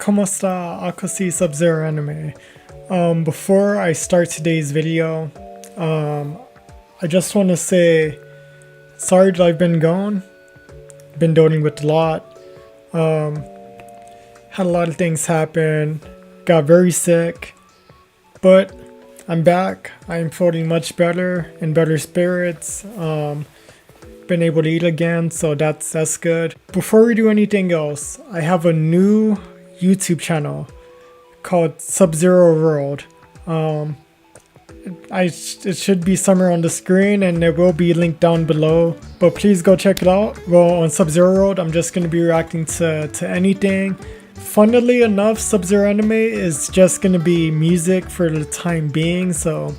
¿Cómo está? Ako si SubzeroAnime. Before I start today's video, I just want to say sorry that I've been gone. Been dealing with a lot. Had a lot of things happen. Got very sick. But I'm back. I'm feeling much better, in better spirits. Been able to eat again, so that's good. Before we do anything else, I have a new YouTube channel called SubzeroWorld. It should be somewhere on the screen and it will be linked down below, but please go check it out. Well, on SubzeroWorld, I'm just going to be reacting to anything. Funnily enough, SubzeroAnime is just going to be music for the time being, so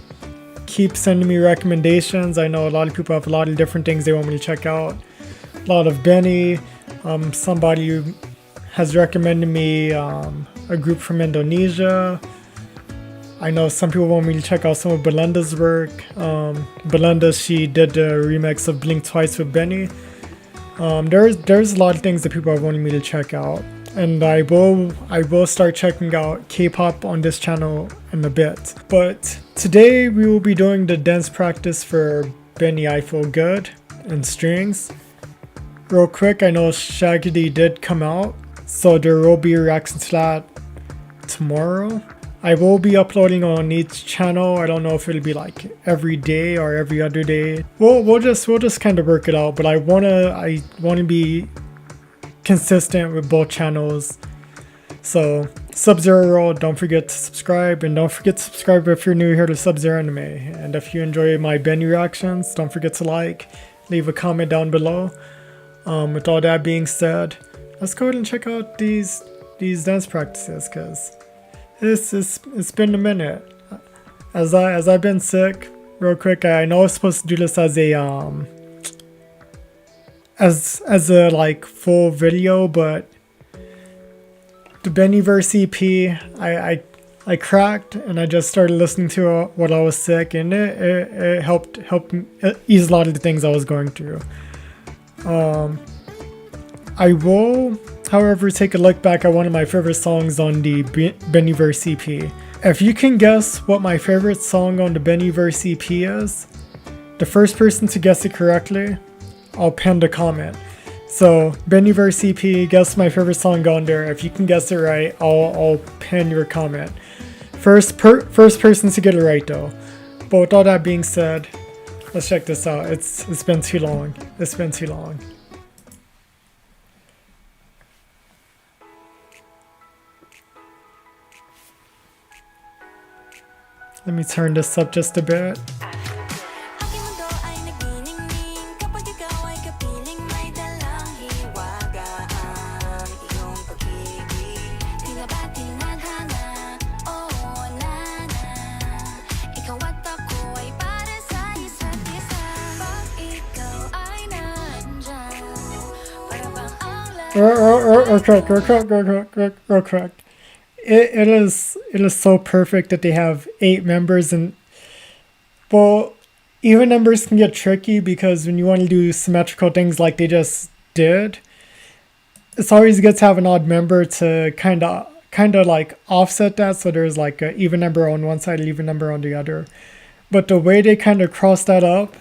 keep sending me recommendations. I know a lot of people have a lot of different things they want me to check out. A lot of BINI. Somebody has recommended me a group from Indonesia. I know some people want me to check out some of Belinda's work. Belinda, she did the remix of Blink Twice with BINI. There's a lot of things that people are wanting me to check out. And I will start checking out K-pop on this channel in a bit. But today we will be doing the dance practice for BINI I Feel Good and strings. Real quick, I know Shaggy did come out, so there will be a reaction to that tomorrow. I will be uploading on each channel. I don't know if it'll be like every day or every other day. We'll just kind of work it out, but I wanna be consistent with both channels. So SubzeroWorld, don't forget to subscribe, and don't forget to subscribe if you're new here to SubzeroAnime. And if you enjoy my BINI reactions, don't forget to leave a comment down below. With all that being said, let's go ahead and check out these dance practices, because it's been a minute. As I've been sick. Real quick, I know I was supposed to do this as a as a like full video, but the BINIverse EP I cracked, and I just started listening to it while I was sick, and it helped ease a lot of the things I was going through. I will, however, take a look back at one of my favorite songs on the BINIverse EP. If you can guess what my favorite song on the BINIverse EP is, the first person to guess it correctly, I'll pin the comment. So BINIverse EP, guess my favorite song on there. If you can guess it right, I'll pin your comment. First person to get it right though. But with all that being said, let's check this out. It's been too long. It's been too long. Let me turn this up just a bit. Correct. It is so perfect that they have 8 members, and well, even numbers can get tricky because when you want to do symmetrical things like they just did, it's always good to have an odd member to kind of like offset that, so there's like an even number on one side and even number on the other. But the way they kind of cross that up,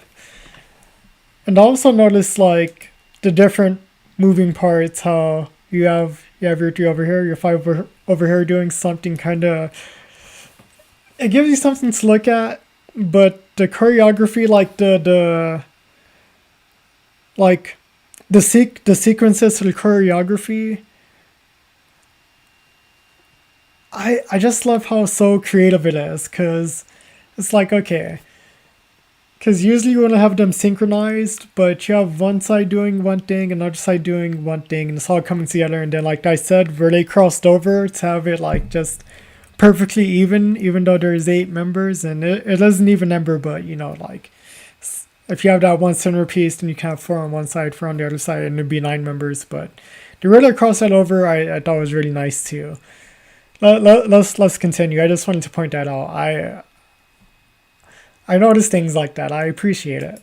and also notice like the different moving parts, how you have your 3 over here, your 5 over here doing something kind of, it gives you something to look at. But the choreography, like the sequences to the choreography, I just love how so creative it is, because it's like, okay, because usually you want to have them synchronized, but you have one side doing one thing, another side doing one thing, and it's all coming together. And then, like I said, where they crossed over to have it like just perfectly even though there's 8 members, and it isn't even number, but you know, like if you have that one center piece, then you can have 4 on one side, 4 on the other side, and it'd be 9 members. But the way they crossed that over, I thought was really nice too. Let's continue. I just wanted to point that out. I notice things like that. I appreciate it.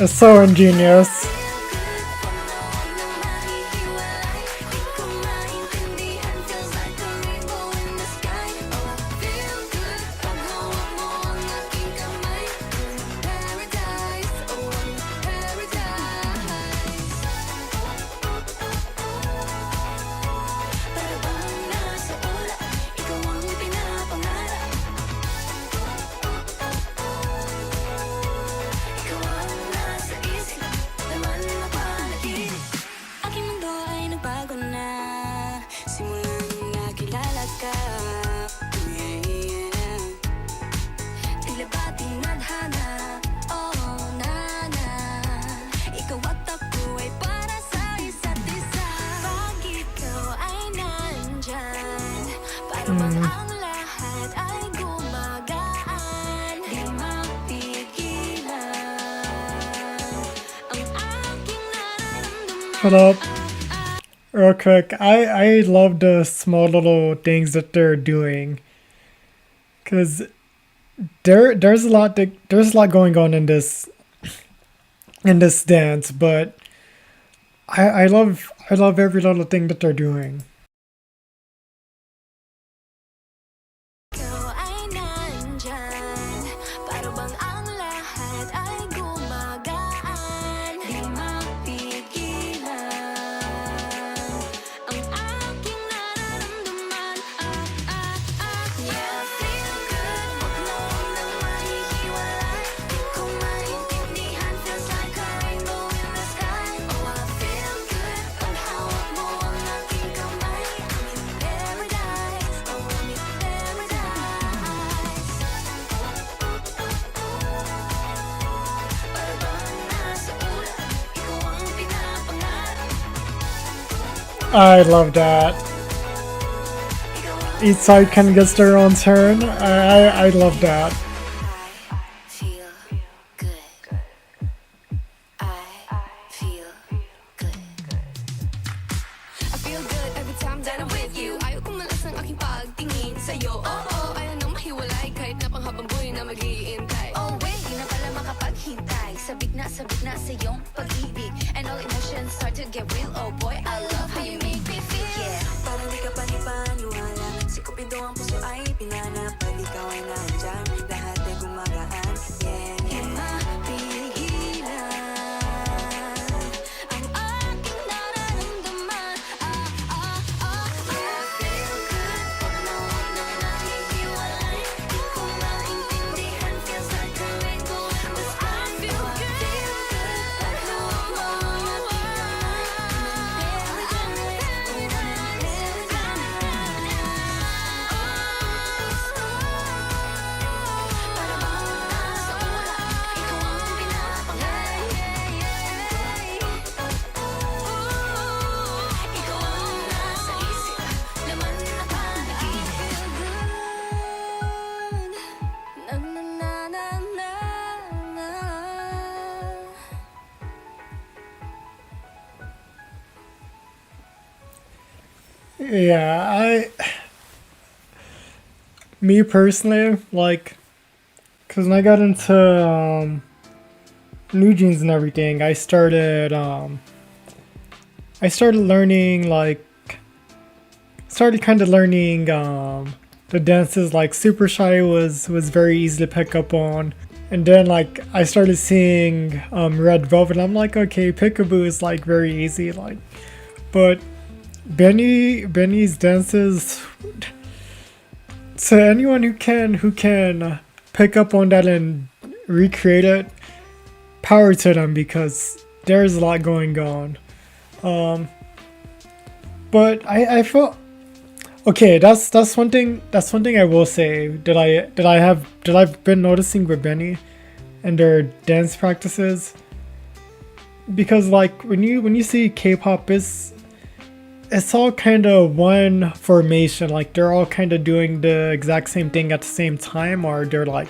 It's so ingenious. Shut up. Real quick, I love the small little things that they're doing, cause there's a lot going on in this dance, but I love every little thing that they're doing. I love that. Each side kind of gets their own turn. I love that. Yeah, me personally, like, cause when I got into New Jeans and everything, I started learning kind of learning the dances. Like Super Shy was very easy to pick up on, and then like I started seeing Red Velvet. I'm like, okay, Peekaboo is like very easy, like, but BINI's dances, to anyone who can pick up on that and recreate it, power to them, because there's a lot going on. But I felt okay. That's one thing I will say that I've been noticing with BINI and their dance practices, because like when you see K-pop, it's all kind of one formation. Like they're all kind of doing the exact same thing at the same time, or they're like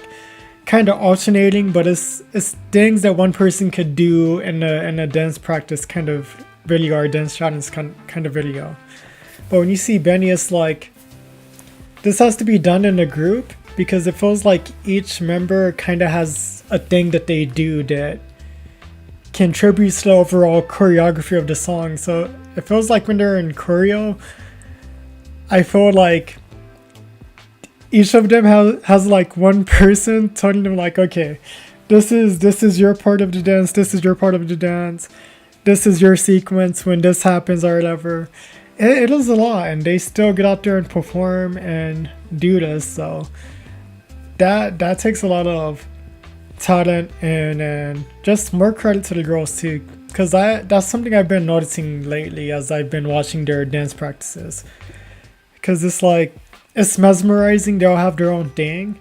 kind of alternating, but it's things that one person could do in a dance practice kind of video, or dance challenge kind of video. But when you see BINI, it's like this has to be done in a group, because it feels like each member kind of has a thing that they do that contributes to the overall choreography of the song. So it feels like when they're in choreo, I feel like each of them has like one person telling them like, okay, this is your part of the dance, this is your part of the dance, this is your sequence when this happens or whatever. It is a lot, and they still get out there and perform and do this. So that takes a lot of talent and just more credit to the girls too, because that's something I've been noticing lately as I've been watching their dance practices, because it's mesmerizing. They all have their own thing.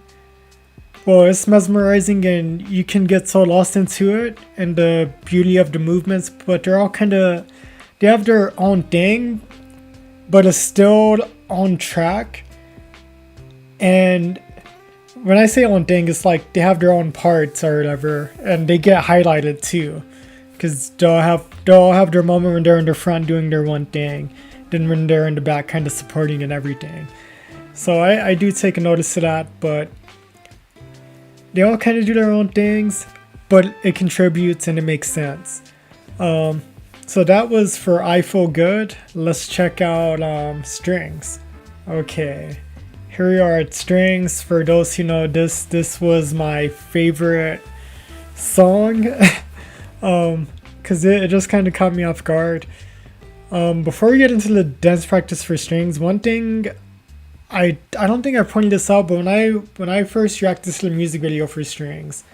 Well, it's mesmerizing and you can get so lost into it and the beauty of the movements, but they have their own thing, but it's still on track. And when I say on thing, it's like they have their own parts or whatever, and they get highlighted too, because they'll have their moment when they're in the front doing their one thing, then when they're in the back kind of supporting and everything. So I do take a notice to that, but they all kind of do their own things, but it contributes and it makes sense. So that was for I Feel Good. Let's check out Strings. Okay, here we are at Strings. For those who know, this was my favorite song, because it just kind of caught me off guard. Before we get into the dance practice for Strings, one thing I don't think I pointed this out, but when I first reacted to the music video for Strings,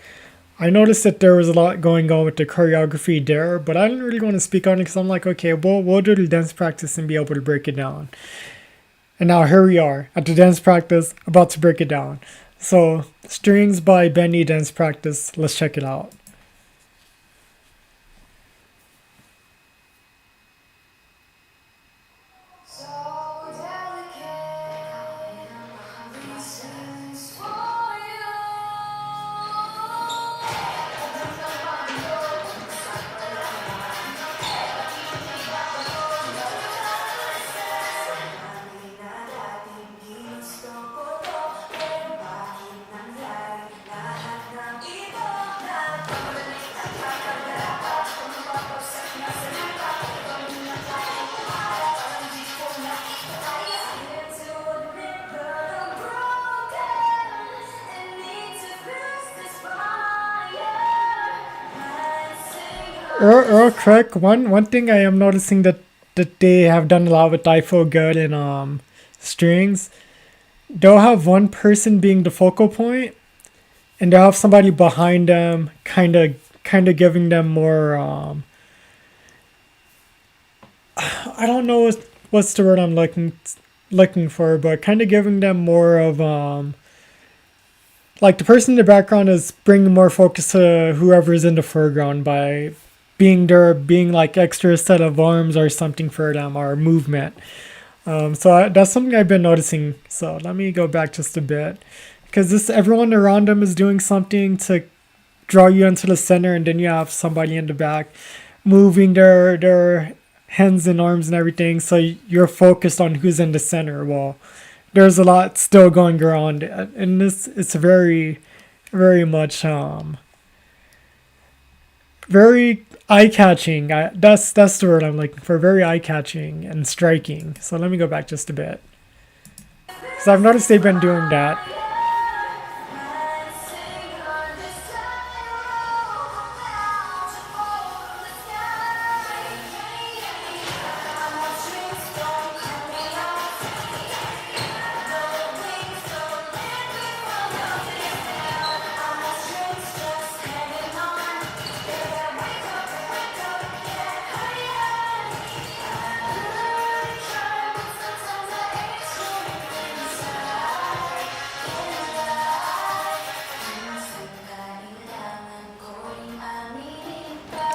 I noticed that there was a lot going on with the choreography there, but I didn't really want to speak on it because I'm like, okay, we'll do the dance practice and be able to break it down. And now here we are at the dance practice, about to break it down. So, Strings by BINI dance practice. Let's check it out. Real quick, one thing I am noticing that they have done a lot with I Feel Good and Strings, they'll have one person being the focal point, and they'll have somebody behind them, kind of giving them more. I don't know what's the word I'm looking for, but kind of giving them more of like the person in the background is bringing more focus to whoever's in the foreground by being like extra set of arms or something for them or movement. So that's something I've been noticing. So let me go back just a bit, because everyone around them is doing something to draw you into the center, and then you have somebody in the back moving their hands and arms and everything. So you're focused on who's in the center. Well, there's a lot still going around, and it's very, very much very eye-catching. That's the word I'm looking for. Very eye-catching and striking. So let me go back just a bit, because I've noticed they've been doing that.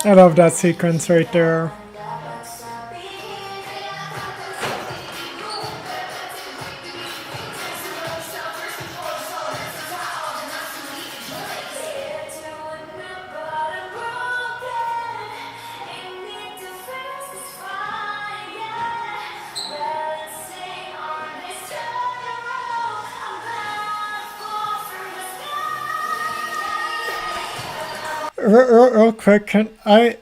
I love that sequence right there. Real quick, can I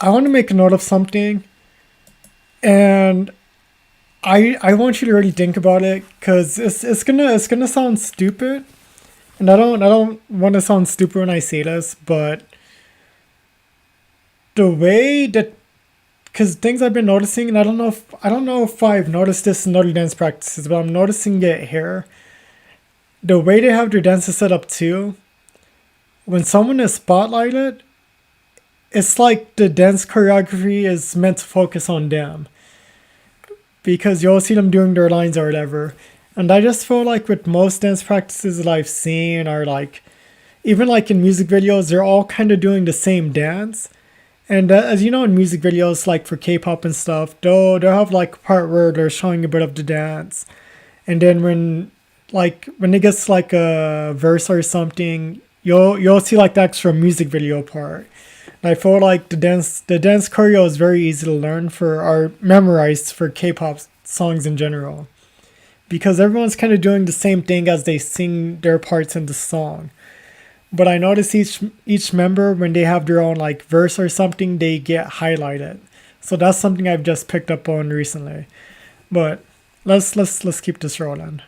want to make a note of something, and I want you to really think about it, because it's gonna sound stupid, and I don't want to sound stupid when I say this, but the way that, because things I've been noticing, and I don't know if I've noticed this in other dance practices, but I'm noticing it here. The way they have their dances set up too, when someone is spotlighted, it's like the dance choreography is meant to focus on them, because you'll see them doing their lines or whatever. And I just feel like with most dance practices that I've seen, or like even like in music videos, they're all kind of doing the same dance. And as you know, in music videos, like for K-pop and stuff, they'll have like a part where they're showing a bit of the dance, and then when it gets like a verse or something, you'll see like the extra music video part. And I feel like the dance choreo is very easy to learn for, or memorized for K-pop songs in general, because everyone's kind of doing the same thing as they sing their parts in the song. But I notice each member, when they have their own like verse or something, they get highlighted. So that's something I've just picked up on recently. But let's keep this rolling.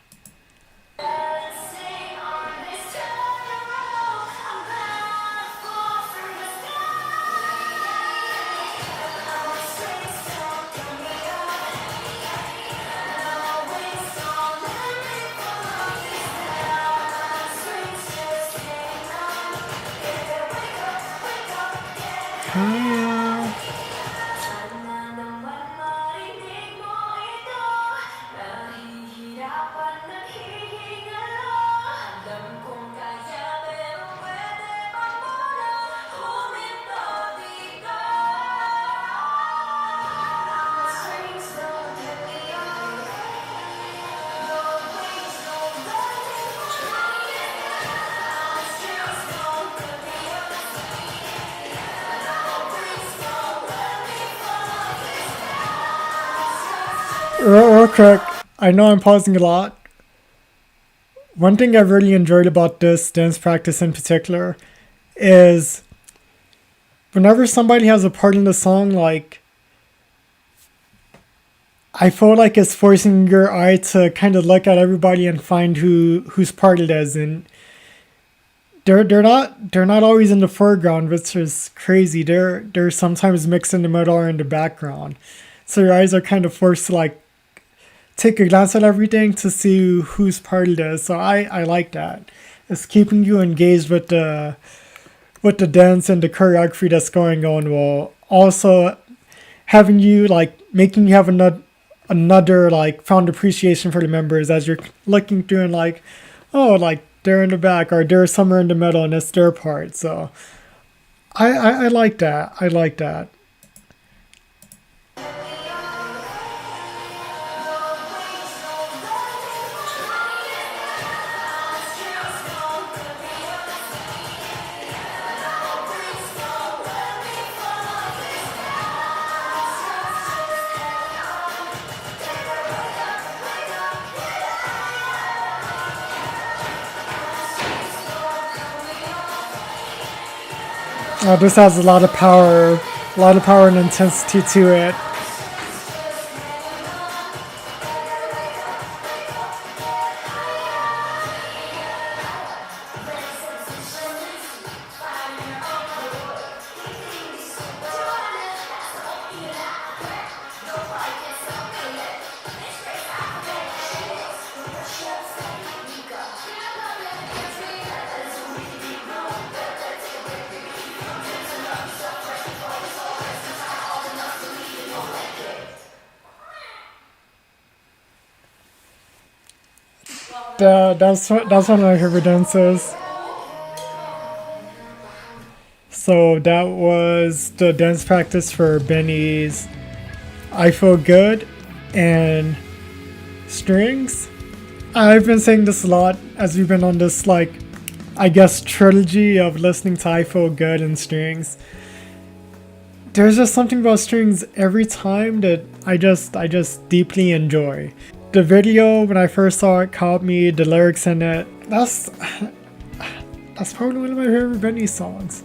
Real quick, I know I'm pausing a lot. One thing I've really enjoyed about this dance practice in particular is whenever somebody has a part in the song, like, I feel like it's forcing your eye to kind of look at everybody and find whose part it is, and they're not always in the foreground, which is crazy. They're sometimes mixed in the middle or in the background, so your eyes are kind of forced to like take a glance at everything to see whose part it is. So I like that. It's keeping you engaged with the dance and the choreography that's going on, while also having you like making you have another like found appreciation for the members as you're looking through, and like, oh, like they're in the back or they're somewhere in the middle and it's their part. So I like that. I like that. This has a lot of power and intensity to it. That's one of my favorite dances. So that was the dance practice for BINI's I Feel Good and Strings. I've been saying this a lot as we've been on this, like, I guess, trilogy of listening to I Feel Good and Strings. There's just something about Strings every time that I just deeply enjoy. The video, when I first saw it, caught me. The lyrics in it, that's probably one of my favorite BINI songs.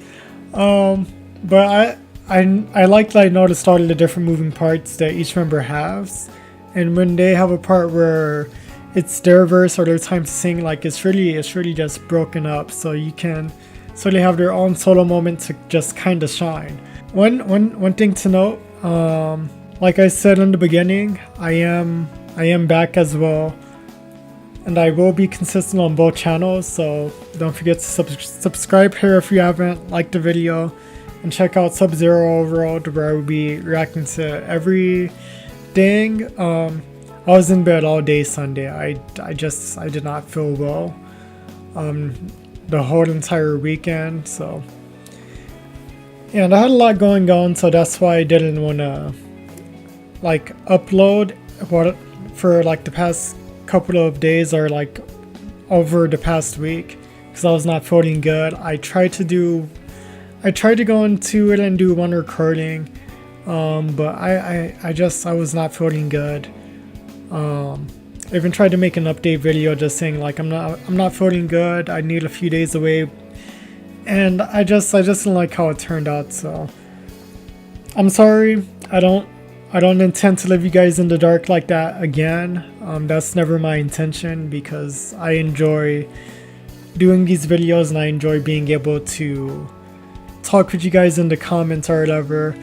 But I like that I noticed all of the different moving parts that each member has, and when they have a part where it's their verse or their time to sing, like it's really just broken up, so you can so they have their own solo moment to just kind of shine. One thing to note, like I said in the beginning, I am back as well, and I will be consistent on both channels, so don't forget to subscribe here if you haven't liked the video, and check out Sub-Zero Overload, where I will be reacting to everything. I was in bed all day Sunday. I did not feel well the whole entire weekend, so yeah, and I had a lot going on, so that's why I didn't want to like upload what for like the past couple of days or like over the past week, because I was not feeling good. I tried to go into it and do one recording, but I was not feeling good. I even tried to make an update video just saying like I'm not feeling good, I need a few days away, and I just didn't like how it turned out, so I'm sorry. I don't intend to leave you guys in the dark like that again. That's never my intention, because I enjoy doing these videos and I enjoy being able to talk with you guys in the comments or whatever.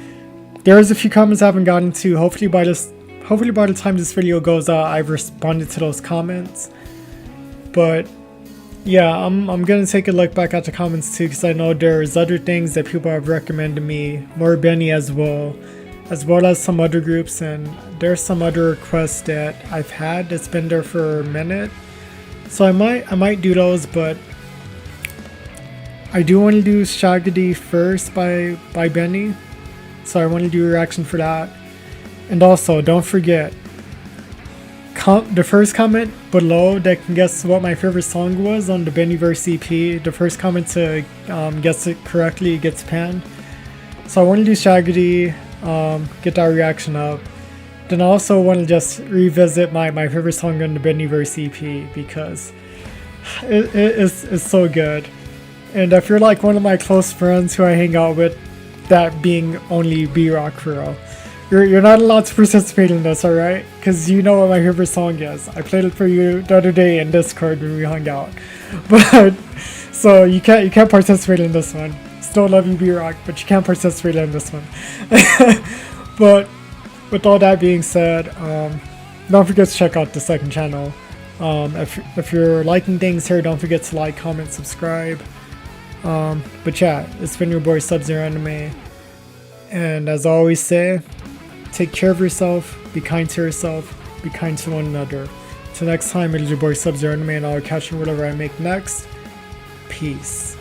There's a few comments I haven't gotten to. Hopefully by the time this video goes out, I've responded to those comments. But yeah, I'm gonna take a look back at the comments too, because I know there's other things that people have recommended me, more BINI as well as some other groups, and there's some other requests that I've had that's been there for a minute. So I might do those, but I do want to do Shaggy first by BINI, so I want to do a reaction for that. And also, don't forget, the first comment below that can guess what my favorite song was on the BINIverse EP, the first comment to guess it correctly gets panned. So I want to do Shaggy, get that reaction up. Then I also want to just revisit my favorite song on the BINIverse EP, because it's so good. And if you're like one of my close friends who I hang out with, that being only B-Rock for real, you're not allowed to participate in this, alright? Because you know what my favorite song is. I played it for you the other day in Discord when we hung out. But so you can't participate in this one. Still love you, B-Rock, but you can't participate in this one. But with all that being said, don't forget to check out the second channel. If you're liking things here, don't forget to like, comment, subscribe. But yeah, it's been your boy SubzeroAnime, and as I always say, take care of yourself, be kind to yourself, be kind to one another. Till next time, it is your boy SubzeroAnime, and I'll catch you whatever I make next. Peace.